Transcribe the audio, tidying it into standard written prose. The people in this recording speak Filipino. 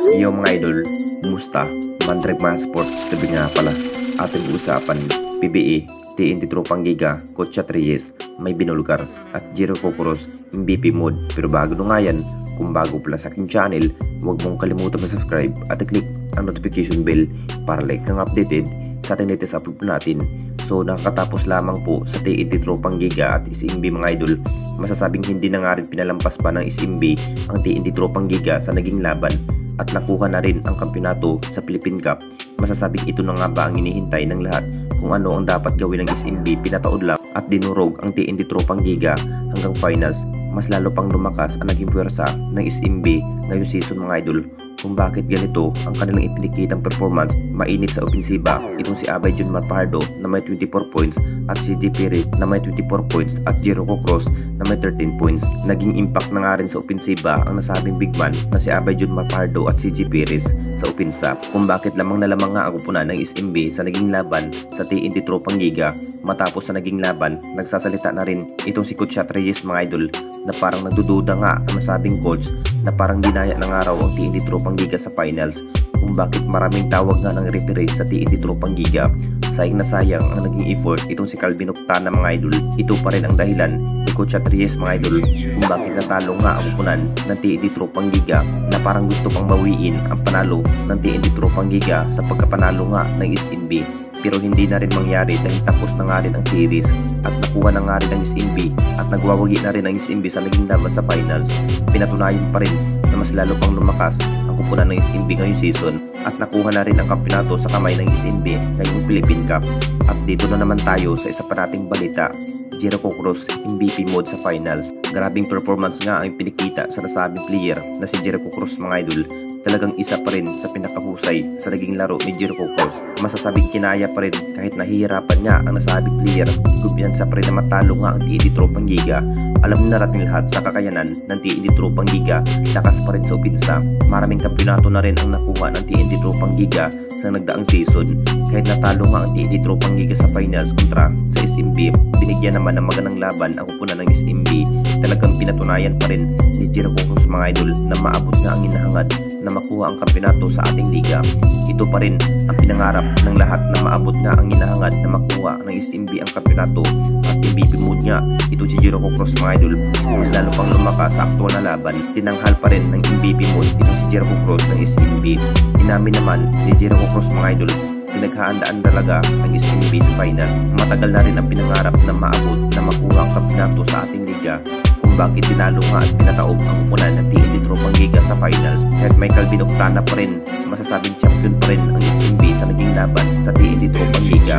Iyo mga idol, kumusta? Mandrag mga sports, tabi nga pala. Ating usapan, PBA, TNT Tropang Giga, Coach Reyes, May Binulgar, at Jiro Cocoros, MVP mode. Pero bago na nga yan, kung bago pala sa aking channel, huwag mong kalimutan mag-subscribe at i-click ang notification bell para like kang updated sa ating latest upload natin. So nakakatapos lamang po sa TNT Tropang Giga at SMB mga idol, masasabing hindi na nga rin pinalampas pa ng SMB ang TNT Tropang Giga sa naging laban at nakuha na rin ang kampyonato sa Philippine Cup. Masasabing ito na nga ba ang hinihintay ng lahat kung ano ang dapat gawin ng SMB, pinataod lang at dinurog ang TNT Tropang Giga hanggang finals. Mas lalo pang lumakas ang naging puwersa ng SMB ngayong season mga idol. Kung bakit ganito ang kanilang ipinikitang performance, mainit sa opensiba itong si Abay Junmar Fajardo na may 24 points at si CJ Perez na may 24 points at Jiro Cocoros na may 13 points. Naging impact na nga rin sa opensiba ang nasabing big man na si Abay Junmar Fajardo at si CJ Perez sa opensa. Kung bakit lamang na lamang nga ang kupunan ng SMB sa naging laban sa TNT Tropang Giga. Matapos sa naging laban, nagsasalita na rin itong si Coach Reyes mga idol na parang nagdududa nga ang nasabing coach na parang dinaya ng araw ang TNT Tropang Giga sa finals. Kung bakit maraming tawag nga ng referee sa TNT Tropang Giga. Sayang na sayang ang naging effort itong si Calvin Octana mga idol. Ito pa rin ang dahilan ni Coach Reyes mga idol kung bakit natalo nga ang kupunan ng TNT Tropang Giga na parang gusto pang bawiin ang panalo ng TNT Tropang Giga sa pagkapanalo nga ng SMB. Pero hindi na rin mangyari dahil tapos na nga rin ang series at nakuha na nga rin ang SMB at nagwawagi na rin ang SMB sa naging laban sa finals. Pinatunayan pa rin na mas lalo pang lumakas ang kupunan ng SMB ngayong season at nakuha na rin ang kampyonato sa kamay ng SMB ngayong Philippine Cup. At dito na naman tayo sa isa pa nating balita, Jiro Cocoros MVP mode sa finals. Grabing performance nga ang pinikita sa nasabing player na si Jiro Cocoros mga idol. Talagang isa pa rin sa pinakahusay sa naging laro ni Jiro Cocoros. Masasabing kinaya pa rin kahit nahihirapan niya ang nasabing player. Kumpiyansa pa rin na matalo nga ang TNT Tropang Giga. Alam na natin lahat sa kakayanan ng TNT Tropang Giga. Lakas pa rin sa opensa. Maraming kampyonato na rin ang nakuha ng TNT Tropang Giga sa nagdaang season. Kahit natalo nga ang TNT Tropang Giga sa finals kontra sa SMB, binigyan naman ng magandang laban ang kupunan ng SMB. Talagang pinatunayan pa rin ni Jiro Cocoros mga idol na maabot na ang hinahangad na makuha ang kampyonato sa ating liga. Ito pa rin ang pinangarap ng lahat na maabot nga ang hinahangad na makuha ng SMB ang kampyonato at MVP mode nga. Ito si Jiro Cocoros mga idol. Mas lalo pang lumakas sa aktual na laban. Tinanghal pa rin ng MVP mode ito si Jiro Cocoros ng SMB. Inamin naman ni Jiro Cocoros mga idol, pinaghahandaan talaga ang SMB sa finals. Matagal na rin ang pinangarap na maabot na makuha ang kampyonato sa ating liga. Kung bakit tinalo nga at pinataob ang kupunan ng TNT Tropang Giga sa finals. Kahit may Calvin Octana pa rin, masasabing champion pa rin ang SMB sa naging laban sa TNT Tropang Giga.